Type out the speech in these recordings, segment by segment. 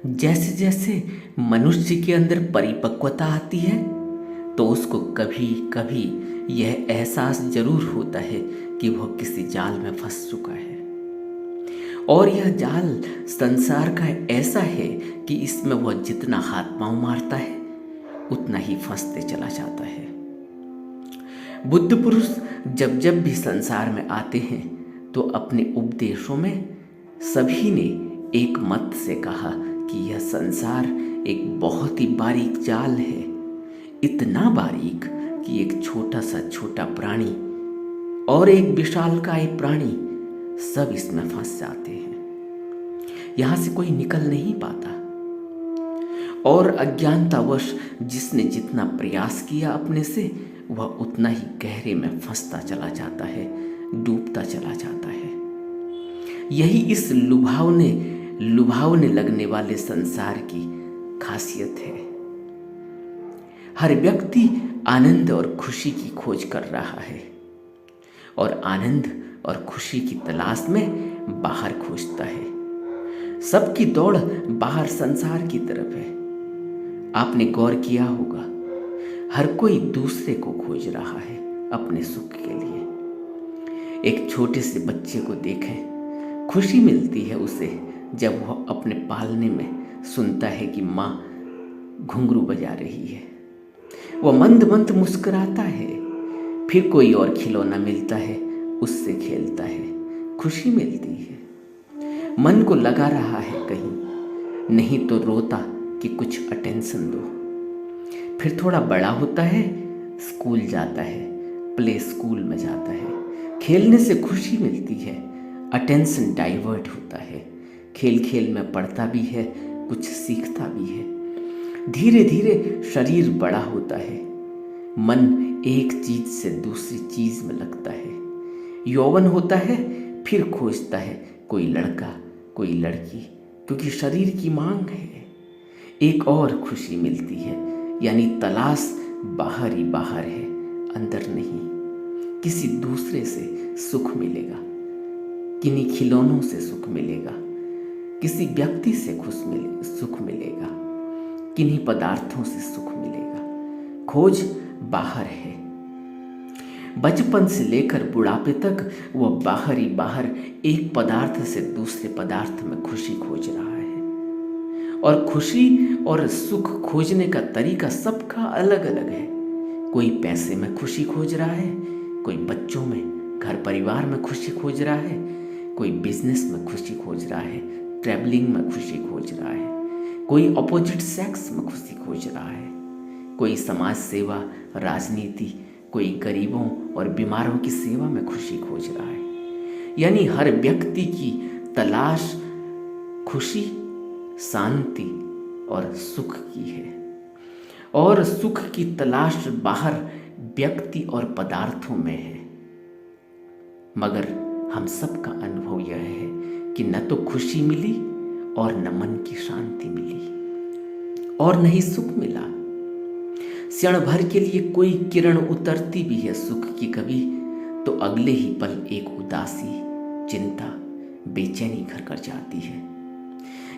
जैसे जैसे मनुष्य के अंदर परिपक्वता आती है तो उसको कभी कभी यह एहसास जरूर होता है कि वह किसी जाल में फंस चुका है। और यह जाल संसार का ऐसा है कि इसमें वह जितना हाथ पांव मारता है उतना ही फंसते चला जाता है। बुद्ध पुरुष जब जब भी संसार में आते हैं तो अपने उपदेशों में सभी ने एक मत से कहा कि यह संसार एक बहुत ही बारीक जाल है, इतना बारीक कि एक छोटा सा छोटा प्राणी और एक विशालकाय प्राणी सब इसमें फंस जाते हैं। यहां से कोई निकल नहीं पाता और अज्ञानतावश जिसने जितना प्रयास किया अपने से वह उतना ही गहरे में फंसता चला जाता है, डूबता चला जाता है। यही इस लुभावने लगने वाले संसार की खासियत है। हर व्यक्ति आनंद और खुशी की खोज कर रहा है और आनंद और खुशी की तलाश में बाहर खोजता है। सबकी दौड़ बाहर संसार की तरफ है। आपने गौर किया होगा, हर कोई दूसरे को खोज रहा है अपने सुख के लिए। एक छोटे से बच्चे को देखें, खुशी मिलती है उसे जब वह अपने पालने में सुनता है कि माँ घुंघरू बजा रही है। वह मंद मंद मुस्कुराता है, फिर कोई और खिलौना मिलता है उससे खेलता है, खुशी मिलती है। मन को लगा रहा है कहीं, नहीं तो रोता कि कुछ अटेंशन दो। फिर थोड़ा बड़ा होता है, स्कूल जाता है, प्ले स्कूल में जाता है, खेलने से खुशी मिलती है, अटेंशन डाइवर्ट होता है, खेल खेल में पढ़ता भी है, कुछ सीखता भी है। धीरे धीरे शरीर बड़ा होता है, मन एक चीज से दूसरी चीज में लगता है। यौवन होता है, फिर खोजता है कोई लड़का कोई लड़की, क्योंकि शरीर की मांग है। एक और खुशी मिलती है, यानी तलाश बाहर ही बाहर है, अंदर नहीं। किसी दूसरे से सुख मिलेगा, किन्हीं खिलौनों से सुख मिलेगा, किसी व्यक्ति से सुख मिलेगा, किन्हीं पदार्थों से सुख मिलेगा। खोज बाहर है। बचपन से लेकर बुढ़ापे तक वह बाहर ही बाहर एक पदार्थ से दूसरे पदार्थ में खुशी खोज रहा है। और खुशी और सुख खोजने का तरीका सबका अलग अलग है। कोई पैसे में खुशी खोज रहा है, कोई बच्चों में, घर परिवार में खुशी खोज रहा है, कोई बिजनेस में खुशी खोज रहा है, ट्रैवलिंग में खुशी खोज रहा है, कोई अपोजिट सेक्स में खुशी खोज रहा है, कोई समाज सेवा, राजनीति, कोई गरीबों और बीमारों की सेवा में खुशी खोज रहा है। यानी हर व्यक्ति की तलाश खुशी, शांति और सुख की है। और सुख की तलाश बाहर व्यक्ति और पदार्थों में है। मगर हम सबका अनुभव यह है कि न तो खुशी मिली और न मन की शांति मिली और न ही सुख मिला। क्षण भर के लिए कोई किरण उतरती भी है सुख की कभी, तो अगले ही पल एक उदासी, चिंता, बेचैनी घर कर जाती है।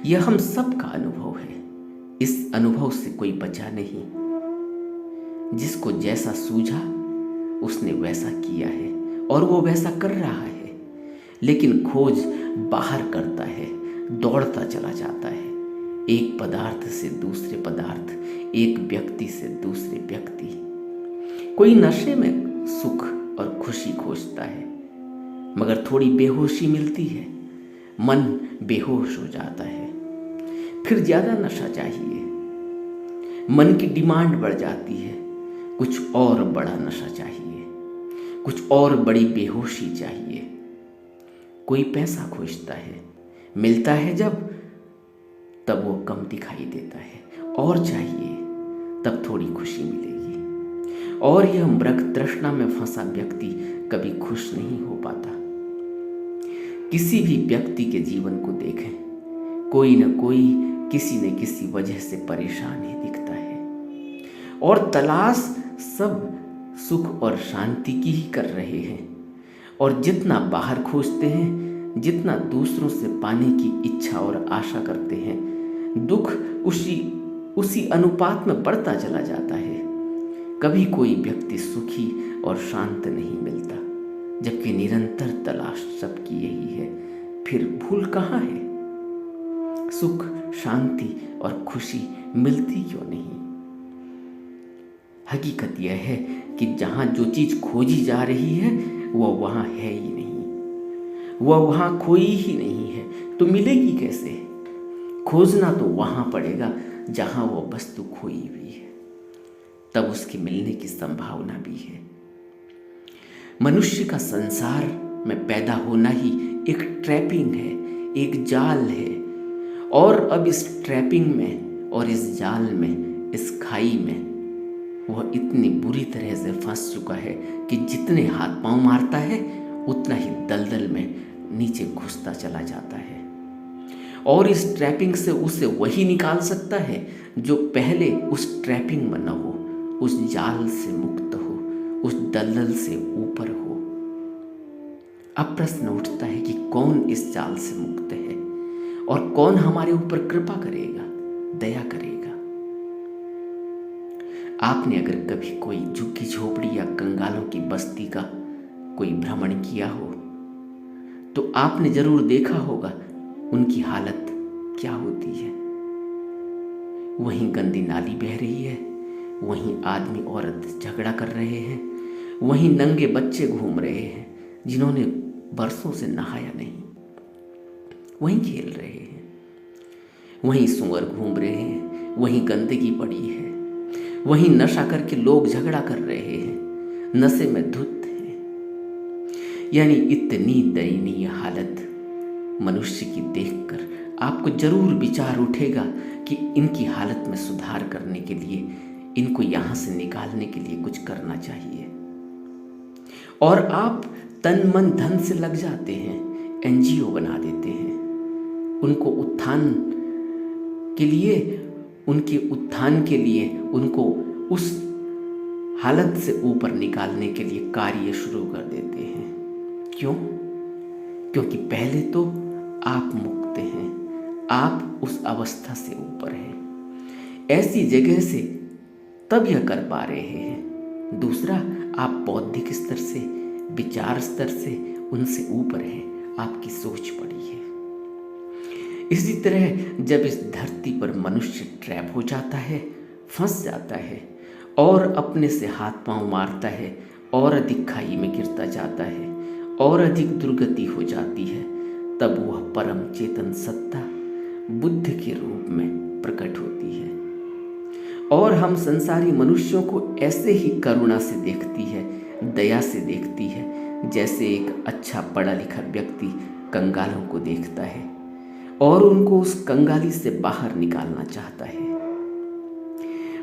यह हम सबका अनुभव है। इस अनुभव से कोई बचा नहीं। जिसको जैसा सूझा उसने वैसा किया है और वो वैसा कर रहा है। लेकिन खोज बाहर करता है, दौड़ता चला जाता है, एक पदार्थ से दूसरे पदार्थ, एक व्यक्ति से दूसरे व्यक्ति। कोई नशे में सुख और खुशी खोजता है, मगर थोड़ी बेहोशी मिलती है, मन बेहोश हो जाता है। फिर ज्यादा नशा चाहिए, मन की डिमांड बढ़ जाती है, कुछ और बड़ा नशा चाहिए, कुछ और बड़ी बेहोशी चाहिए। कोई पैसा खोजता है, मिलता है जब तब वो कम दिखाई देता है, और चाहिए तब थोड़ी खुशी मिलेगी। और यह मृग तृष्णा में फंसा व्यक्ति कभी खुश नहीं हो पाता। किसी भी व्यक्ति के जीवन को देखें, कोई न कोई किसी न किसी वजह से परेशान ही दिखता है। और तलाश सब सुख और शांति की ही कर रहे हैं। और जितना बाहर खोजते हैं, जितना दूसरों से पाने की इच्छा और आशा करते हैं, दुख उसी उसी अनुपात में बढ़ता चला जाता है। कभी कोई व्यक्ति सुखी और शांत नहीं मिलता, जबकि निरंतर तलाश सबकी यही है। फिर भूल कहाँ है? सुख, शांति और खुशी मिलती क्यों नहीं? हकीकत यह है कि जहाँ जो चीज़ खोजी जा रही है वह वहाँ है ही नहीं, वह वहाँ खोई ही नहीं है, तो मिलेगी कैसे? खोजना तो वहाँ पड़ेगा जहाँ वह वस्तु खोई हुई है, तब उसके मिलने की संभावना भी है। मनुष्य का संसार में पैदा होना ही एक ट्रैपिंग है, एक जाल है। और अब इस ट्रैपिंग में और इस जाल में, इस खाई में वह इतनी बुरी तरह से फंस चुका है कि जितने हाथ पांव मारता है उतना ही दलदल में नीचे घुसता चला जाता है। और इस ट्रैपिंग से उसे वही निकाल सकता है जो पहले उस ट्रैपिंग में न हो, उस जाल से मुक्त हो, उस दलदल से ऊपर हो। अब प्रश्न उठता है कि कौन इस जाल से मुक्त है और कौन हमारे ऊपर कृपा करेगा, दया करेगा। आपने अगर कभी कोई झुग्गी झोपड़ी या कंगालों की बस्ती का कोई भ्रमण किया हो तो आपने जरूर देखा होगा उनकी हालत क्या होती है। वहीं गंदी नाली बह रही है, वहीं आदमी औरत झगड़ा कर रहे हैं, वहीं नंगे बच्चे घूम रहे हैं जिन्होंने बरसों से नहाया नहीं, वहीं खेल रहे हैं, वहीं सूअर घूम रहे हैं, वहीं गंदगी पड़ी है, वहीं नशा करके लोग झगड़ा कर रहे हैं, नशे में धुत हैं। यानी इतनी दयनीय हालत मनुष्य की देखकर आपको जरूर विचार उठेगा कि इनकी हालत में सुधार करने के लिए, इनको यहाँ से निकालने के लिए कुछ करना चाहिए। और आप तन मन धन से लग जाते हैं, एनजीओ बना देते हैं, उनको उत्थान के लिए, उनके उत्थान के लिए, उनको उस हालत से ऊपर निकालने के लिए कार्य शुरू कर देते हैं। क्यों? क्योंकि पहले तो आप मुक्त हैं, आप उस अवस्था से ऊपर हैं, ऐसी जगह से तब यह कर पा रहे हैं। दूसरा, आप बौद्धिक स्तर से, विचार स्तर से उनसे ऊपर हैं, आपकी सोच बड़ी है। इसी तरह जब इस धरती पर मनुष्य ट्रैप हो जाता है, फंस जाता है और अपने से हाथ पांव मारता है और अधिक खाई में गिरता जाता है और अधिक दुर्गति हो जाती है, तब वह परम चेतन सत्ता बुद्ध के रूप में प्रकट होती है और हम संसारी मनुष्यों को ऐसे ही करुणा से देखती है, दया से देखती है, जैसे एक अच्छा पढ़ा लिखा व्यक्ति कंगालों को देखता है और उनको उस कंगाली से बाहर निकालना चाहता है।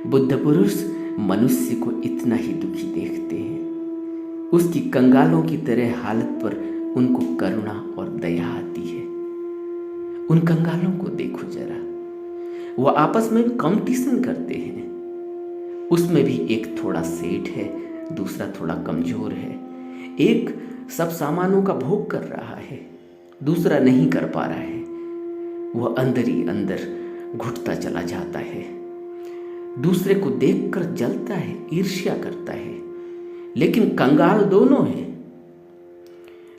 बुद्ध पुरुष मनुष्य को इतना ही दुखी देखते हैं, उसकी कंगालों की तरह हालत पर उनको करुणा और दया आती है। उन कंगालों को देखो जरा, वो आपस में कंपटीशन करते हैं, उसमें भी एक थोड़ा सेठ है, दूसरा थोड़ा कमजोर है, एक सब सामानों का भोग कर रहा है, दूसरा नहीं कर पा रहा है, वह अंदर ही अंदर घुटता चला जाता है, दूसरे को देखकर जलता है, ईर्ष्या करता है। लेकिन कंगाल दोनों हैं,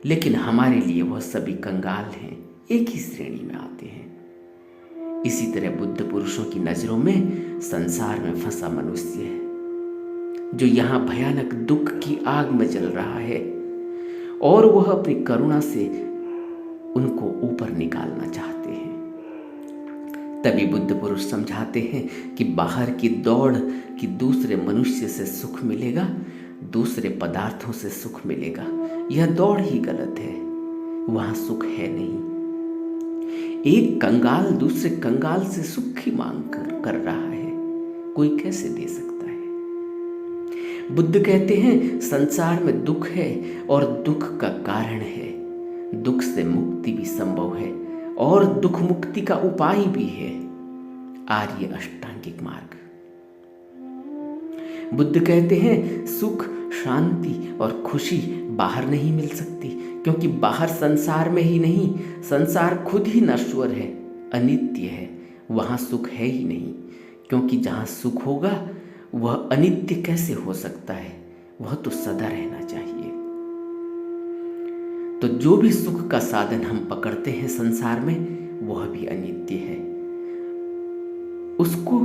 लेकिन हमारे लिए वह सभी कंगाल हैं, एक ही श्रेणी में आते हैं। इसी तरह बुद्ध पुरुषों की नजरों में संसार में फंसा मनुष्य है जो यहाँ भयानक दुख की आग में जल रहा है और वह अपनी करुणा से उनको ऊपर निकालना चाहते हैं। तभी बुद्ध पुरुष समझाते हैं कि बाहर की दौड़ कि दूसरे मनुष्य से सुख मिलेगा, दूसरे पदार्थों से सुख मिलेगा, यह दौड़ ही गलत है, वहां सुख है नहीं। एक कंगाल दूसरे कंगाल से सुख की मांग कर रहा है, कोई कैसे दे सकता है? बुद्ध कहते हैं संसार में दुख है और दुख का कारण है, दुख से मुक्ति भी संभव है और दुख मुक्ति का उपाय भी है, आर्य अष्टांगिक मार्ग। बुद्ध कहते हैं सुख, शांति और खुशी बाहर नहीं मिल सकती, क्योंकि बाहर संसार में ही नहीं, संसार खुद ही नश्वर है, अनित्य है, वहाँ सुख है ही नहीं, क्योंकि जहाँ सुख होगा वह अनित्य कैसे हो सकता है, वह तो सदा रहना चाहिए। तो जो भी सुख का साधन हम पकड़ते हैं संसार में, वह भी अनित्य है। उसको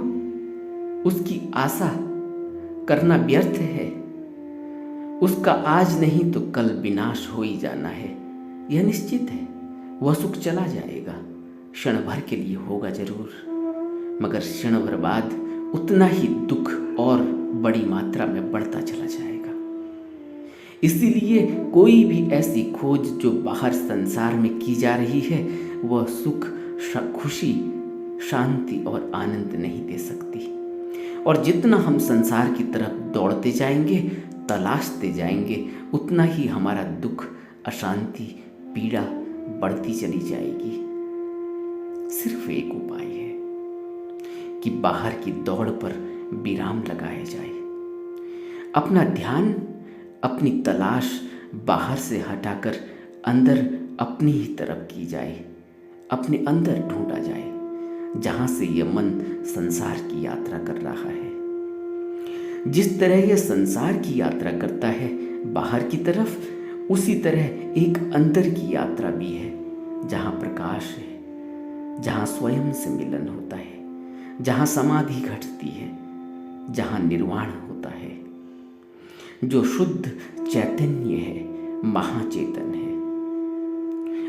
उसकी आशा करना व्यर्थ है। उसका आज नहीं तो कल विनाश हो ही जाना है, यह निश्चित है। वह सुख चला जाएगा, क्षण भर के लिए होगा जरूर, मगर क्षण भर बाद उतना ही दुख और बड़ी मात्रा में बढ़ता चला जाएगा। इसीलिए कोई भी ऐसी खोज जो बाहर संसार में की जा रही है, वह सुख, खुशी, शांति और आनंद नहीं दे सकती। और जितना हम संसार की तरफ दौड़ते जाएंगे, तलाशते जाएंगे, उतना ही हमारा दुख, अशांति, पीड़ा बढ़ती चली जाएगी। सिर्फ एक उपाय है कि बाहर की दौड़ पर विराम लगाया जाए। अपना ध्यान, अपनी तलाश बाहर से हटाकर अंदर अपनी ही तरफ की जाए, अपने अंदर ढूंढा जाए, जहां से यह मन संसार की यात्रा कर रहा है। जिस तरह यह संसार की यात्रा करता है बाहर की तरफ, उसी तरह एक अंदर की यात्रा भी है, जहां प्रकाश है, जहां स्वयं से मिलन होता है, जहां समाधि घटती है, जहां निर्वाण होता है। जो शुद्ध चैतन्य है, महाचेतन है,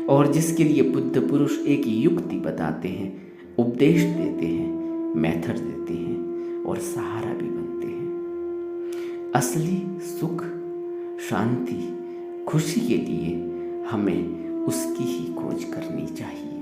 और जिसके लिए बुद्ध पुरुष एक युक्ति बताते हैं, उपदेश देते हैं, मेथड देते हैं और सहारा भी बनते हैं। असली सुख, शांति, खुशी के लिए हमें उसकी ही खोज करनी चाहिए।